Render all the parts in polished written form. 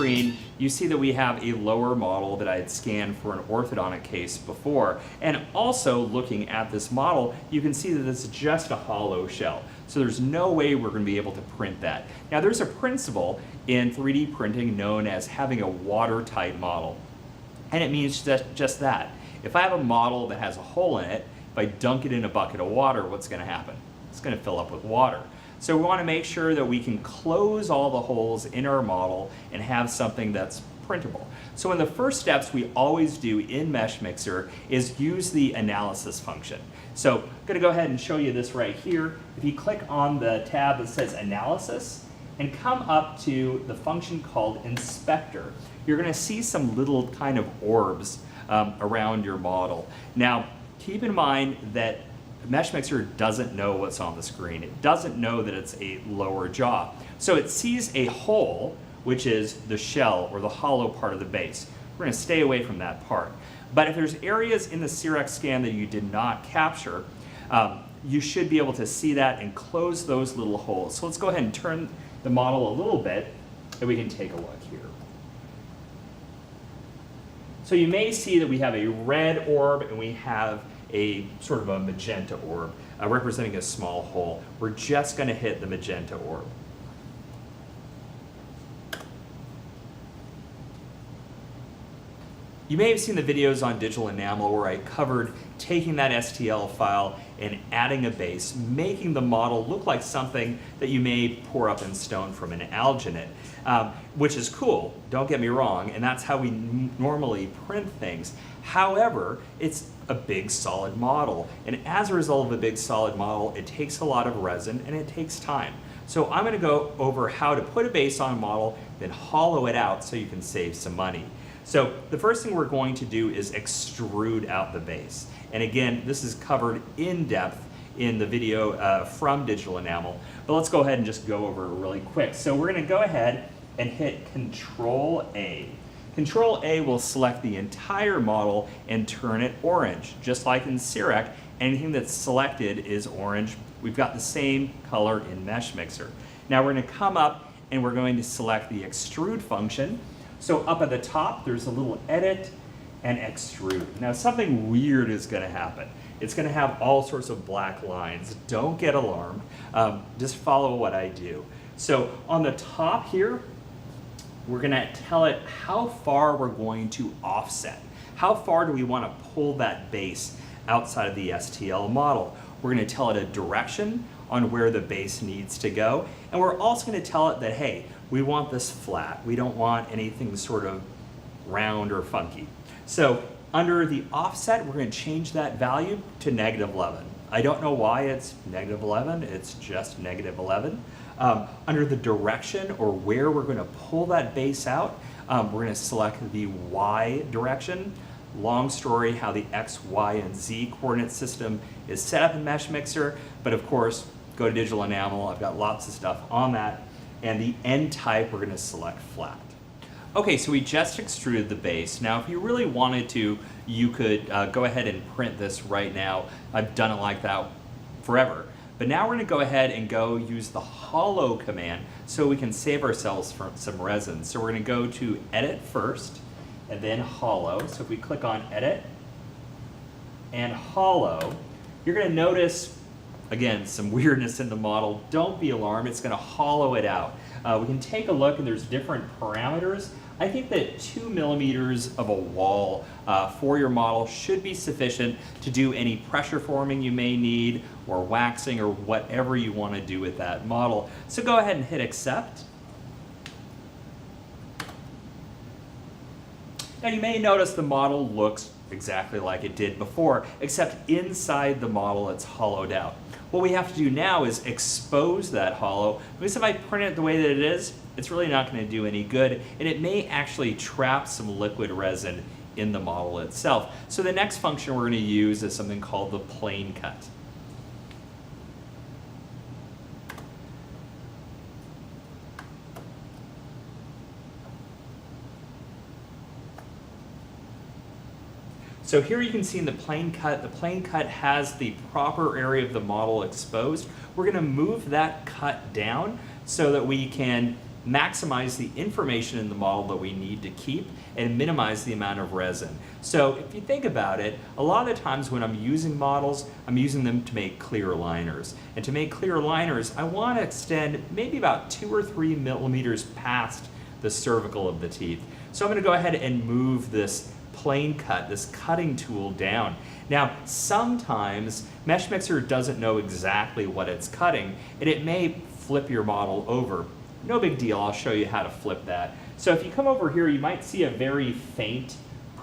screen, you see that we have a lower model that I had scanned for an orthodontic case before. And also looking at this model, you can see that it's just a hollow shell. So there's no way we're going to be able to print that. Now there's a principle in 3D printing known as having a watertight model. And it means just that. If I have a model that has a hole in it, if I dunk it in a bucket of water, what's going to happen? It's going to fill up with water. So we want to make sure that we can close all the holes in our model and have something that's printable. So one of the first steps we always do in Meshmixer is use the analysis function. So I'm going to go ahead and show you this right here. If you click on the tab that says analysis and come up to the function called inspector, you're going to see some little kind of orbs around your model. Now keep in mind that Meshmixer doesn't know what's on the screen. It doesn't know that it's a lower jaw. So it sees a hole, which is the shell or the hollow part of the base. We're going to stay away from that part. But if there's areas in the CEREC scan that you did not capture, you should be able to see that and close those little holes. So let's go ahead and turn the model a little bit and we can take a look here. So you may see that we have a red orb and we have a sort of a magenta orb representing a small hole. We're just going to hit the magenta orb. You may have seen the videos on digital enamel where I covered taking that STL file and adding a base, making the model look like something that you may pour up in stone from an alginate, which is cool, don't get me wrong, and that's how we normally print things. However, it's a big solid model, and as a result of a big solid model, it takes a lot of resin and it takes time. So I'm going to go over how to put a base on a model, then hollow it out so you can save some money. So the first thing we're going to do is extrude out the base. And again, this is covered in depth in the video from Digital Enamel, but let's go ahead and just go over it really quick. So we're going to go ahead and hit Control A. Control A will select the entire model and turn it orange. Just like in CEREC, anything that's selected is orange. We've got the same color in Meshmixer. Now we're going to come up and we're going to select the extrude function. So up at the top, there's a little edit and extrude. Now something weird is going to happen. It's going to have all sorts of black lines. Don't get alarmed. Just follow what I do. So on the top here, we're going to tell it how far we're going to offset. How far do we want to pull that base outside of the STL model? We're going to tell it a direction on where the base needs to go. And we're also going to tell it that, hey, we want this flat. We don't want anything sort of round or funky. So under the offset, we're going to change that value to -11. I don't know why it's -11. It's just -11. Under the direction or where we're going to pull that base out, we're going to select the Y direction. Long story how the X, Y, and Z coordinate system is set up in Meshmixer, but of course, go to Digital Enamel. I've got lots of stuff on that. And the end type, we're going to select flat. Okay, so we just extruded the base. Now, if you really wanted to, you could go ahead and print this right now. I've done it like that forever. But now we're going to go ahead and use the hollow command so we can save ourselves from some resin. So we're going to go to edit first and then hollow. So if we click on edit and hollow, you're going to notice, again, some weirdness in the model. Don't be alarmed, it's going to hollow it out. We can take a look and there's different parameters. I think that 2 millimeters of a wall for your model should be sufficient to do any pressure forming you may need or waxing or whatever you want to do with that model. So go ahead and hit accept. Now you may notice the model looks exactly like it did before, except inside the model it's hollowed out. What we have to do now is expose that hollow, because if I print it the way that it is, it's really not going to do any good, and it may actually trap some liquid resin in the model itself. So the next function we're going to use is something called the plane cut. So here you can see in the plane cut has the proper area of the model exposed. We're going to move that cut down so that we can maximize the information in the model that we need to keep and minimize the amount of resin. So if you think about it, a lot of the times when I'm using models, I'm using them to make clear liners. And to make clear liners, I want to extend maybe about 2 or 3 millimeters past the cervical of the teeth. So I'm going to go ahead and move this plane cut, this cutting tool down. Now, sometimes Meshmixer doesn't know exactly what it's cutting, and it may flip your model over. No big deal, I'll show you how to flip that. So if you come over here, you might see a very faint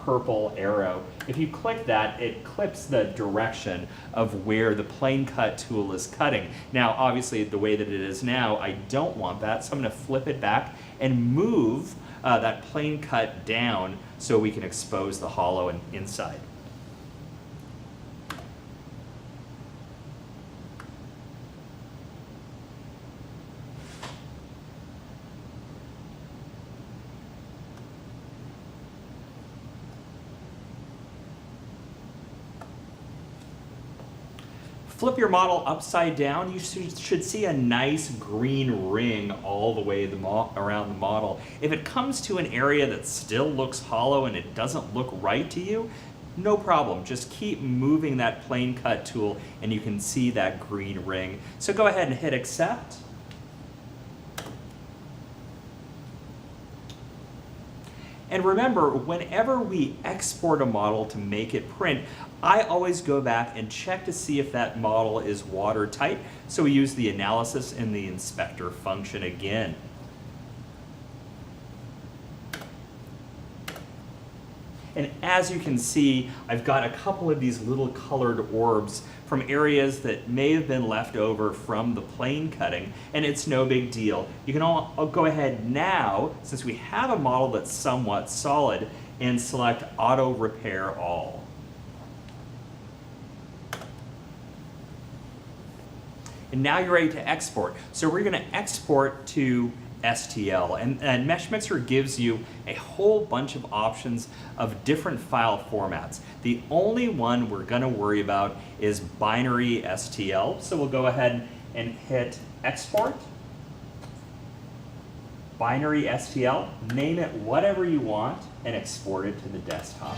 purple arrow. If you click that, it clips the direction of where the plane cut tool is cutting. Now, obviously, the way that it is now, I don't want that, so I'm going to flip it back and move that plane cut down so we can expose the hollow and inside. Flip your model upside down, you should see a nice green ring all the way around the model. If it comes to an area that still looks hollow and it doesn't look right to you, no problem. Just keep moving that plane cut tool and you can see that green ring. So go ahead and hit accept. And remember, whenever we export a model to make it print, I always go back and check to see if that model is watertight. So we use the analysis and the inspector function again. And as you can see, I've got a couple of these little colored orbs from areas that may have been left over from the plane cutting, and it's no big deal. You can all go ahead now, since we have a model that's somewhat solid, and select Auto Repair All. And now you're ready to export. So we're going to export to STL, and Meshmixer gives you a whole bunch of options of different file formats. The only one we're going to worry about is binary STL, so we'll go ahead and hit export, binary STL, name it whatever you want, and export it to the desktop.